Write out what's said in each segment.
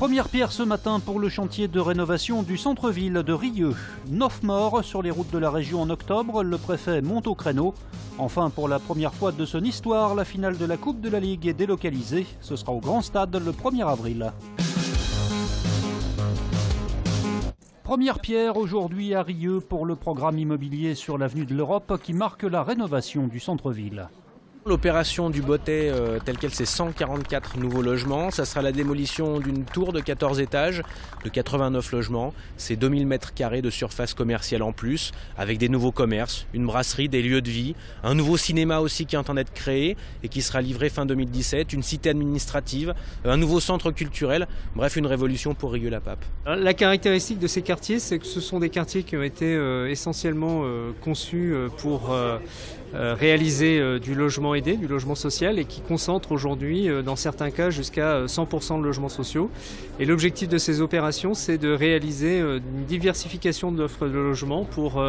Première pierre ce matin pour le chantier de rénovation du centre-ville de Rieux. 9 morts sur les routes de la région en octobre, le préfet monte au créneau. Enfin, pour la première fois de son histoire, la finale de la Coupe de la Ligue est délocalisée. Ce sera au Grand Stade le 1er avril. Première pierre aujourd'hui à Rieux pour le programme immobilier sur l'avenue de l'Europe qui marque la rénovation du centre-ville. L'opération du Bottet, telle qu'elle, c'est 144 nouveaux logements. Ça sera la démolition d'une tour de 14 étages, de 89 logements. C'est 2000 mètres carrés de surface commerciale en plus, avec des nouveaux commerces, une brasserie, des lieux de vie, un nouveau cinéma aussi qui est en train d'être créé et qui sera livré fin 2017, une cité administrative, un nouveau centre culturel, bref, une révolution pour Rieux-la-Pape. La caractéristique de ces quartiers, c'est que ce sont des quartiers qui ont été essentiellement conçus pour réaliser du logement aidé, du logement social et qui concentrent aujourd'hui dans certains cas jusqu'à 100% de logements sociaux. Et l'objectif de ces opérations, c'est de réaliser une diversification d'offres de logement pour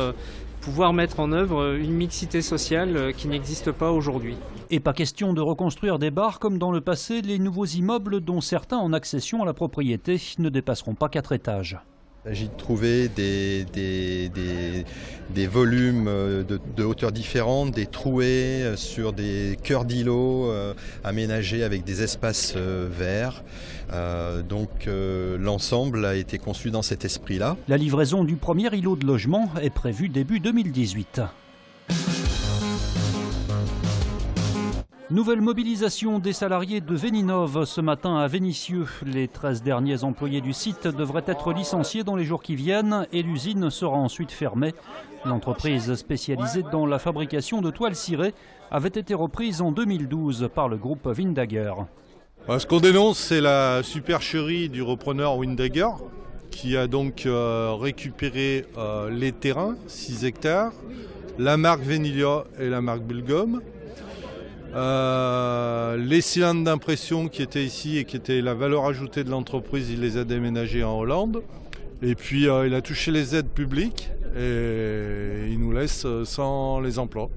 pouvoir mettre en œuvre une mixité sociale qui n'existe pas aujourd'hui. Et pas question de reconstruire des bars comme dans le passé, les nouveaux immeubles dont certains en accession à la propriété ne dépasseront pas 4 étages. Il s'agit de trouver des volumes de hauteurs différentes, des trouées sur des cœurs d'îlots aménagés avec des espaces verts. Donc l'ensemble a été conçu dans cet esprit-là. La livraison du premier îlot de logement est prévue début 2018. Nouvelle mobilisation des salariés de Véninov ce matin à Vénissieux. Les 13 derniers employés du site devraient être licenciés dans les jours qui viennent et l'usine sera ensuite fermée. L'entreprise spécialisée dans la fabrication de toiles cirées avait été reprise en 2012 par le groupe Windager. Ce qu'on dénonce, c'est la supercherie du repreneur Windager qui a donc récupéré les terrains, 6 hectares, la marque Venilia et la marque Bulgum. Les cylindres d'impression qui étaient ici et qui étaient la valeur ajoutée de l'entreprise, il les a déménagés en Hollande. Et puis il a touché les aides publiques et il nous laisse sans les emplois.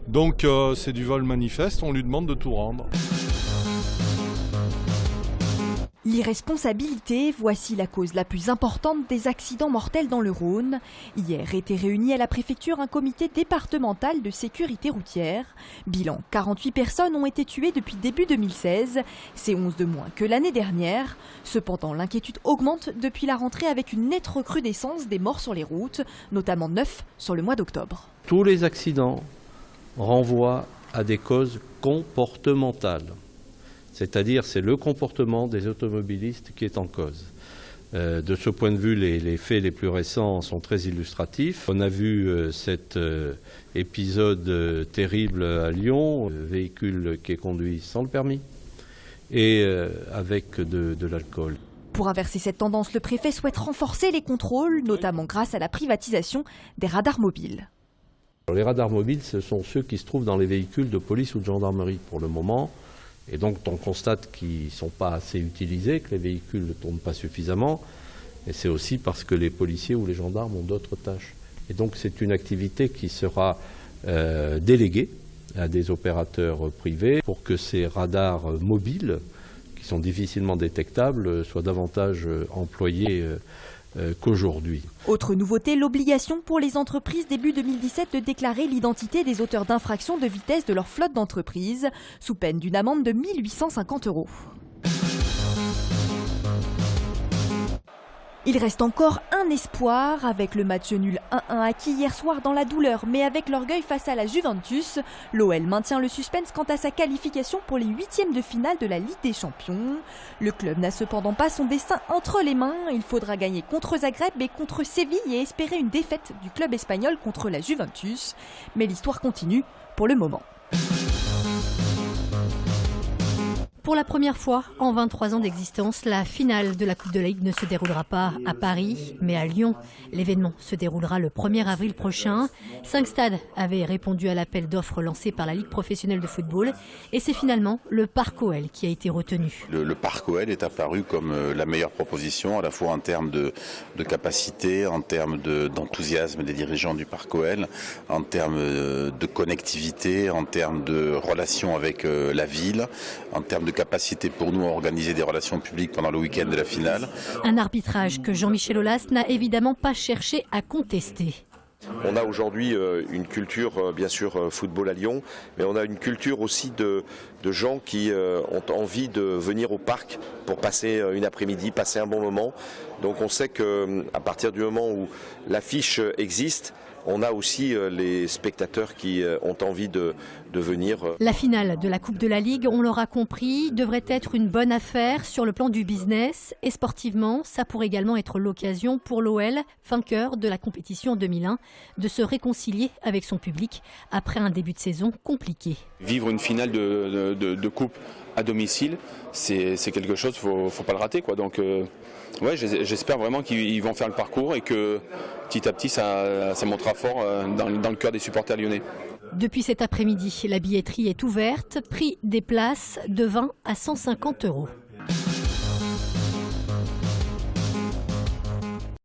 Donc c'est du vol manifeste, on lui demande de tout rendre. L'irresponsabilité, voici la cause la plus importante des accidents mortels dans le Rhône. Hier était réuni à la préfecture un comité départemental de sécurité routière. Bilan, 48 personnes ont été tuées depuis début 2016. C'est 11 de moins que l'année dernière. Cependant, l'inquiétude augmente depuis la rentrée avec une nette recrudescence des morts sur les routes, notamment 9 sur le mois d'octobre. Tous les accidents renvoient à des causes comportementales. C'est-à-dire c'est le comportement des automobilistes qui est en cause. De ce point de vue, les faits les plus récents sont très illustratifs. On a vu cet épisode terrible à Lyon, véhicule qui est conduit sans le permis et avec de l'alcool. Pour inverser cette tendance, le préfet souhaite renforcer les contrôles, notamment grâce à la privatisation des radars mobiles. Les radars mobiles, ce sont ceux qui se trouvent dans les véhicules de police ou de gendarmerie pour le moment. Et donc on constate qu'ils ne sont pas assez utilisés, que les véhicules ne tournent pas suffisamment. Et c'est aussi parce que les policiers ou les gendarmes ont d'autres tâches. Et donc c'est une activité qui sera déléguée à des opérateurs privés pour que ces radars mobiles, qui sont difficilement détectables, soient davantage employés qu'aujourd'hui. Autre nouveauté, l'obligation pour les entreprises début 2017 de déclarer l'identité des auteurs d'infractions de vitesse de leur flotte d'entreprises, sous peine d'une amende de 1 850 €. Il reste encore un espoir avec le match nul 1-1 acquis hier soir dans la douleur, mais avec l'orgueil face à la Juventus. L'OL maintient le suspense quant à sa qualification pour les 8e de finale de la Ligue des Champions. Le club n'a cependant pas son destin entre les mains. Il faudra gagner contre Zagreb et contre Séville et espérer une défaite du club espagnol contre la Juventus. Mais l'histoire continue pour le moment. Pour la première fois en 23 ans d'existence, la finale de la Coupe de la Ligue ne se déroulera pas à Paris, mais à Lyon. L'événement se déroulera le 1er avril prochain. 5 stades avaient répondu à l'appel d'offres lancé par la Ligue professionnelle de football. Et c'est finalement le Parc OL qui a été retenu. Le Parc OL est apparu comme la meilleure proposition, à la fois en termes de capacité, en termes d'enthousiasme des dirigeants du Parc OL, en termes de connectivité, en termes de relations avec la ville, en termes de capacité pour nous à organiser des relations publiques pendant le week-end de la finale. Un arbitrage que Jean-Michel Aulas n'a évidemment pas cherché à contester. On a aujourd'hui une culture, bien sûr, football à Lyon, mais on a une culture aussi de gens qui ont envie de venir au parc pour passer une après-midi, passer un bon moment. Donc on sait qu'à partir du moment où l'affiche existe, on a aussi les spectateurs qui ont envie de venir. La finale de la Coupe de la Ligue, on l'aura compris, devrait être une bonne affaire sur le plan du business. Et sportivement, ça pourrait également être l'occasion pour l'OL, vainqueur de la compétition 2001, de se réconcilier avec son public après un début de saison compliqué. Vivre une finale de coupe à domicile, c'est quelque chose, faut pas le rater, quoi. Donc ouais, j'espère vraiment qu'ils vont faire le parcours et que petit à petit ça montera fort dans le cœur des supporters lyonnais. Depuis cet après-midi, la billetterie est ouverte, prix des places de 20 à 150 €.